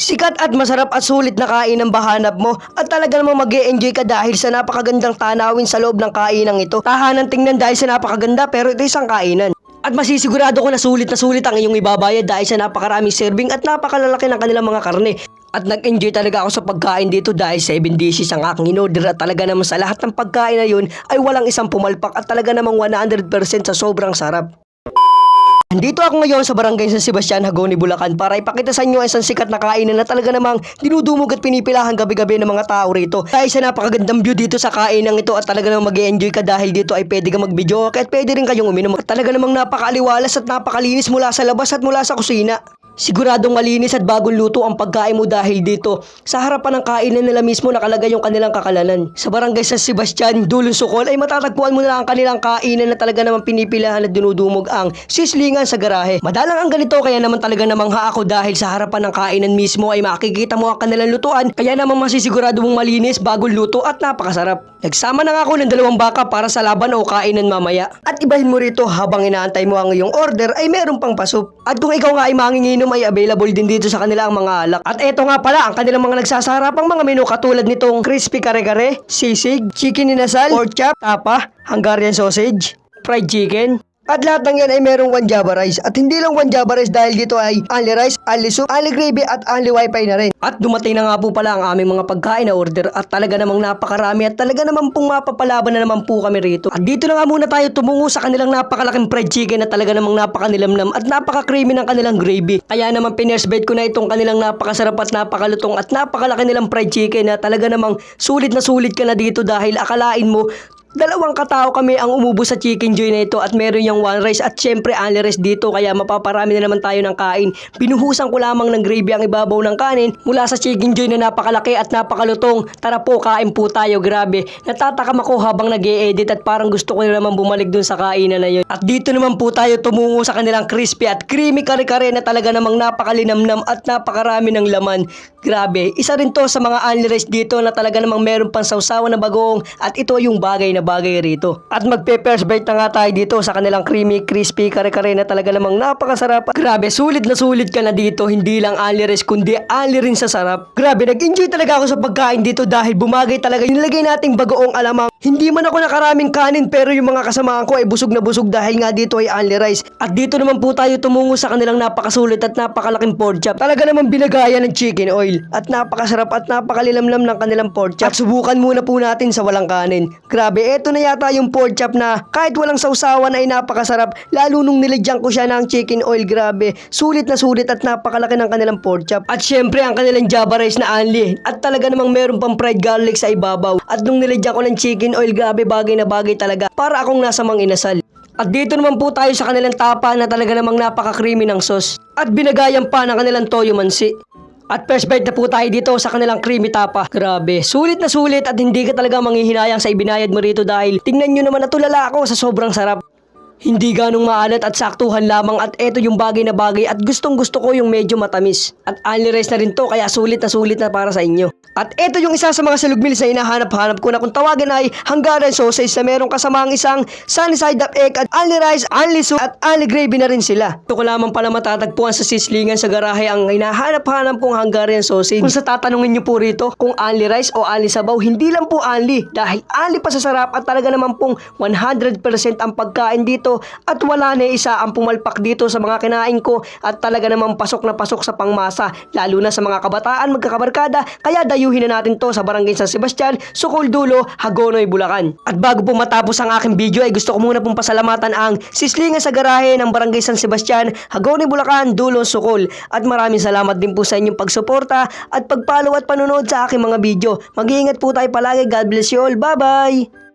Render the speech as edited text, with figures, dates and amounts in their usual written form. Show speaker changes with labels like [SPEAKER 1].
[SPEAKER 1] Sikat at masarap at sulit na kainan ba hanap mo? At talaga namang mag-e-enjoy ka dahil sa napakagandang tanawin sa loob ng kainang ito. Tahanan tingnan dahil sa napakaganda pero ito isang kainan. At masisigurado ko na sulit ang iyong ibabayad dahil sa napakaraming serving at napakalalaki ng kanilang mga karne. At nag-enjoy talaga ako sa pagkain dito dahil 7 dishes ang aking in-order at talaga naman sa lahat ng pagkain na yun ay walang isang pumalpak at talaga namang 100% sa sobrang sarap. Nandito ako ngayon sa Barangay San Sebastian, Hagonoy, Bulacan para ipakita sa inyo ang isang sikat na kainan na talaga namang dinudumog at pinipilahan gabi-gabi ng mga tao rito. Dahil sa napakagandang view dito sa kainang ito at talaga namang mag-e-enjoy ka dahil dito ay pwede ka mag-video at pwede rin kayong uminom. At talaga namang napakaaliwalas at napakalinis mula sa labas at mula sa kusina. Siguradong malinis at bagong luto ang pagkain mo dahil dito sa harapan ng kainan nila mismo nakalagay yung kanilang kakalanan. Sa Barangay San Sebastian, Dulong Sukol ay matatagpuan mo na lang ang kanilang kainan na talaga namang pinipilahan at dinudumog ang sislingan sa garahe. Madalang ang ganito kaya naman talaga namang ako dahil sa harapan ng kainan mismo ay makikita mo ang kanilang lutuan kaya namang masisigurado mong malinis, bagong luto at napakasarap. Nagsama na nga ako ng 2 baka para sa laban o kainan mamaya. At ibahin mo rito habang inaantay mo ang iyong order ay meron pang pasok. At kung ikaw nga ay manginginom ay available din dito sa kanila ang mga alak. At eto nga pala ang kanilang mga nagsasarapang mga menu katulad nitong crispy kare-kare, sisig, chicken inasal, pork chop, tapa, Hungarian sausage, fried chicken. At lahat ng yan ay merong 1 Java rice. At hindi lang 1 Java rice dahil dito ay only rice, only soup, only gravy at only wifi na rin. At dumating na nga po pala ang aming mga pagkain na order at talaga namang napakarami at talaga namang pong mapapalaban na naman po kami rito. At dito na nga muna tayo tumungo sa kanilang napakalaking fried chicken na talaga namang napakanilamnam at napaka-creamy ng kanilang gravy. Kaya naman pinersbet ko na itong kanilang napakasarap at napakalutong at napakalaki nilang fried chicken na talaga namang sulit ka na dito dahil akalain mo 2 katao kami ang umubos sa chicken joy na ito at meron yung 1 rice at syempre only rice dito kaya mapaparami na naman tayo ng kain. Binuhusan ko lamang ng gravy ang ibabaw ng kanin mula sa chicken joy na napakalaki at napakalutong. Tara po, kain po tayo, grabe. Natatakam ako habang nag-e-edit at parang gusto ko na naman bumalik dun sa kainan na yun. At dito naman po tayo tumungo sa kanilang crispy at creamy kare-kare na talaga namang napakalinamnam at napakarami ng laman. Grabe, isa rin to sa mga only rice dito na talaga namang meron pang sawsawan na bagoong at ito yung bagay na bagay rito. At magpe-first bite na nga tayo dito sa kanilang creamy, crispy kare-kare na talaga namang napakasarap. Grabe, sulit ka na dito, hindi lang only rice kundi only rin sa sarap. Grabe, nag-enjoy talaga ako sa pagkain dito dahil bumagay talaga yung nilagay nating bagoong alamang. Hindi man ako nakaraming kanin pero yung mga kasamahan ko ay busog na busog dahil nga dito ay only rice. At dito naman po tayo tumungo sa kanilang napakasulit at napakalaking pork chop. Talaga namang binagaya ng chicken oil at napakasarap at napakalilamlam ng kanilang pork chop. At subukan muna po natin sa walang kanin. Grabe, eto na yata yung pork chop na kahit walang sausawan ay napakasarap lalo nung nilagyan ko siya ng chicken oil. Grabe, sulit at napakalaki ng kanilang pork chop. At syempre ang kanilang Java rice na only at talaga namang meron pang fried garlic sa ibabaw. At nung nilagyan ko ng chicken oil, grabe, bagay na bagay talaga para akong nasa mang inasal. At dito naman po tayo sa kanilang tapa na talaga namang napaka-creamy ng sauce at binagayan pa ng kanilang toyo mansi. At first bite na po tayo dito sa kanilang creamy tapa. Grabe, sulit at hindi ka talaga manghihinayang sa ibinayad mo rito dahil tingnan nyo naman natulala ako sa sobrang sarap. Hindi ganong maalat at saktuhan lamang at eto yung bagay na bagay at gustong gusto ko yung medyo matamis. At only rice na rin to kaya sulit na para sa inyo. At eto yung isa sa mga salug meals na hinahanap-hanap ko na kung tawagin ay Hungarian sausage na merong kasamang isang sunny side up egg at only rice, only soup at only gravy na rin sila. Ito ko lamang pala matatagpuan sa sislingan sa garahe ang hinahanap-hanap kong Hungarian sausage. Kung sa tatanungin nyo po rito kung only rice o only sabaw, hindi lang po only dahil only pa sa sarap at talaga naman pong 100% ang pagkain dito. At wala na isa ang pumalpak dito sa mga kinain ko at talaga namang pasok na pasok sa pangmasa lalo na sa mga kabataan magkakabarkada kaya dayuhin na natin to sa Barangay San Sebastian, Sukol Dulo, Hagonoy, Bulacan. At bago po matapos ang aking video ay gusto ko muna pong pasalamatan ang sislingan sa garahe ng Barangay San Sebastian, Hagonoy, Bulacan, Dulo, Sukol. At maraming salamat din po sa inyong pagsuporta at pagpollow at panonood sa aking mga video. Mag-iingat po tayo palagi. God bless you all. Bye bye!